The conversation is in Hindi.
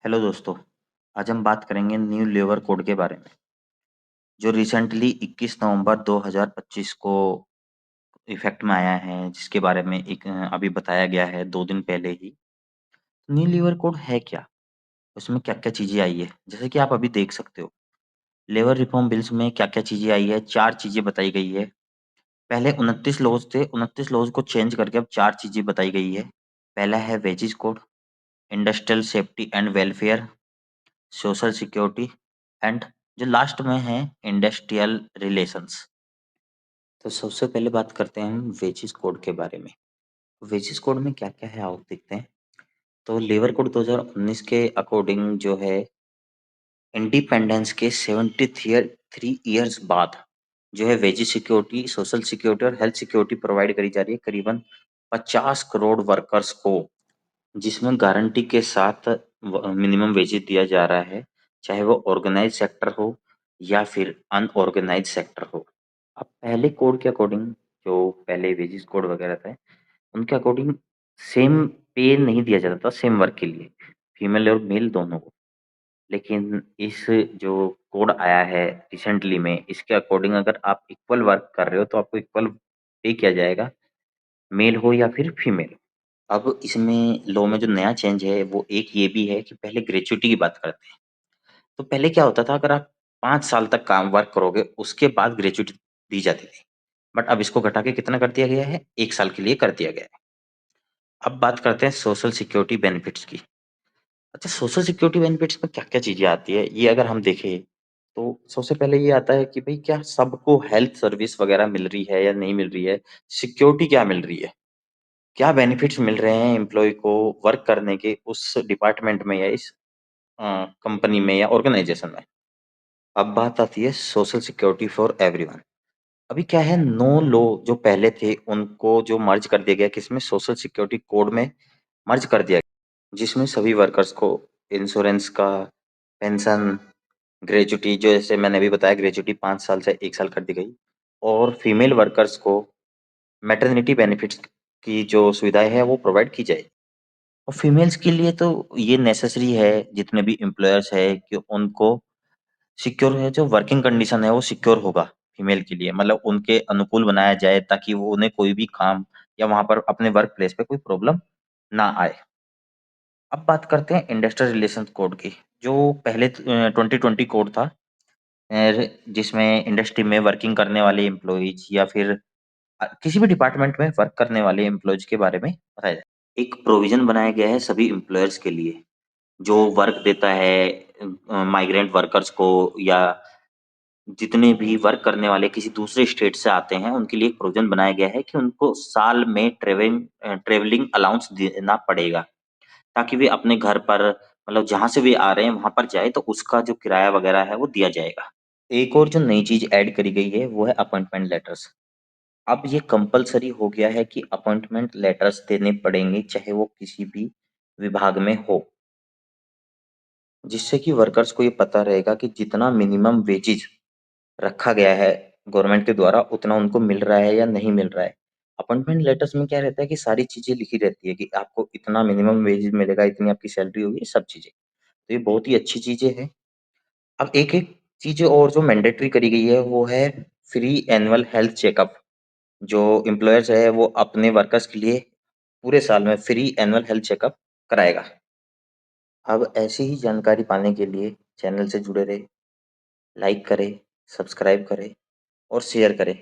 हेलो दोस्तों। आज हम बात करेंगे न्यू लेबर कोड के बारे में जो रिसेंटली 21 नवंबर 2025 को इफेक्ट में आया है, जिसके बारे में एक अभी बताया गया है 2 दिन पहले ही। न्यू लेबर कोड है क्या, उसमें क्या क्या चीज़ें आई है, जैसे कि आप अभी देख सकते हो। लेबर रिफॉर्म बिल्स में क्या क्या चीज़ें आई है, 4 चीज़ें बताई गई है। पहले 29 लॉज थे, 29 लॉज को चेंज करके अब 4 चीज़ें बताई गई है। पहला है wages code, industrial safety and welfare, social security and जो लास्ट में है इंडस्ट्रियल रिलेशंस। तो सबसे पहले बात करते हैं हम वेजिस कोड के बारे में। वेजिस कोड में क्या क्या है आओ देखते हैं। तो लेबर कोड 2019 के अकॉर्डिंग जो है इंडिपेंडेंस के 73 ईयर्स बाद जो है वेजिस सिक्योरिटी, सोशल सिक्योरिटी और हेल्थ सिक्योरिटी प्रोवाइड करी जा रही है करीबन 50 करोड़ वर्कर्स को, जिसमें गारंटी के साथ मिनिमम वेजेस दिया जा रहा है, चाहे वो ऑर्गेनाइज सेक्टर हो या फिर अनऑर्गेनाइज सेक्टर हो। अब पहले कोड के अकॉर्डिंग, जो पहले वेजेस कोड वगैरह थे, उनके अकॉर्डिंग सेम पे नहीं दिया जाता था सेम वर्क के लिए, फीमेल और मेल दोनों को। लेकिन इस जो कोड आया है रिसेंटली में, इसके अकॉर्डिंग अगर आप इक्वल वर्क कर रहे हो तो आपको इक्वल पे किया जाएगा, मेल हो या फिर फीमेल। अब इसमें लॉ में जो नया चेंज है वो एक ये भी है कि पहले ग्रेच्युटी की बात करते हैं। तो पहले क्या होता था, अगर आप 5 साल तक काम वर्क करोगे उसके बाद ग्रेच्युटी दी जाती थी, बट अब इसको घटा के कितना कर दिया गया है, 1 साल के लिए कर दिया गया है। अब बात करते हैं सोशल सिक्योरिटी बेनिफिट्स की। अच्छा, सोशल सिक्योरिटी बेनिफिट्स में क्या क्या चीजें आती है, ये अगर हम देखें तो सबसे पहले ये आता है कि भाई क्या सबको हेल्थ सर्विस वगैरह मिल रही है या नहीं मिल रही है, सिक्योरिटी क्या मिल रही है, क्या बेनिफिट्स मिल रहे हैं एम्प्लॉय को वर्क करने के उस डिपार्टमेंट में या इस कंपनी में या ऑर्गेनाइजेशन में। अब बात आती है सोशल सिक्योरिटी फॉर एवरीवन। अभी क्या है, नो लो जो पहले थे उनको जो मर्ज कर दिया गया, किसमें, सोशल सिक्योरिटी कोड में मर्ज कर दिया गया, जिसमें सभी वर्कर्स को इंश्योरेंस का, पेंशन, ग्रेजुटी, जो जैसे मैंने अभी बताया ग्रेजुटी 5 साल से 1 साल कर दी गई, और फीमेल वर्कर्स को मैटरनिटी बेनिफिट्स की जो सुविधाएं है वो प्रोवाइड की जाए। और फीमेल्स के लिए तो ये नेसेसरी है, जितने भी एम्प्लॉयर्स है कि उनको सिक्योर है, जो वर्किंग कंडीशन है वो सिक्योर होगा फीमेल के लिए, मतलब उनके अनुकूल बनाया जाए ताकि वो उन्हें कोई भी काम या वहां पर अपने वर्क प्लेस पे कोई प्रॉब्लम ना आए। अब बात करते हैं इंडस्ट्रियल रिलेशंस कोड की, जो पहले 2020 कोड था, जिसमें इंडस्ट्री में वर्किंग करने वाले एम्प्लॉयज या फिर किसी भी डिपार्टमेंट में वर्क करने वाले एम्प्लॉयज के बारे में बताया जाए। एक प्रोविजन बनाया गया है सभी एम्प्लॉयर्स के लिए जो वर्क देता है माइग्रेंट वर्कर्स को, या जितने भी वर्क करने वाले किसी दूसरे स्टेट से आते हैं उनके लिए एक प्रोविजन बनाया गया है कि उनको साल में ट्रेवलिंग अलाउंस देना पड़ेगा, ताकि वे अपने घर पर, मतलब जहां से वे आ रहे हैं वहां पर जाए तो उसका जो किराया वगैरह है वो दिया जाएगा। एक और जो नई चीज ऐड करी गई है वो है अपॉइंटमेंट लेटर्स। अब ये कंपलसरी हो गया है कि अपॉइंटमेंट लेटर्स देने पड़ेंगे, चाहे वो किसी भी विभाग में हो, जिससे कि वर्कर्स को ये पता रहेगा कि जितना मिनिमम वेजेज रखा गया है गवर्नमेंट के द्वारा उतना उनको मिल रहा है या नहीं मिल रहा है। अपॉइंटमेंट लेटर्स में क्या रहता है कि सारी चीजें लिखी रहती है कि आपको इतना मिनिमम वेजेज मिलेगा, इतनी आपकी सैलरी होगी, सब चीजें। तो ये बहुत ही अच्छी चीजें हैं। अब एक एक चीजें और जो मैंडेटरी करी गई है वो है फ्री एनुअल हेल्थ चेकअप। जो एम्प्लॉयर्स है वो अपने वर्कर्स के लिए पूरे साल में फ्री एनुअल हेल्थ चेकअप कराएगा। अब ऐसी ही जानकारी पाने के लिए चैनल से जुड़े रहे, लाइक करें, सब्सक्राइब करें और शेयर करें।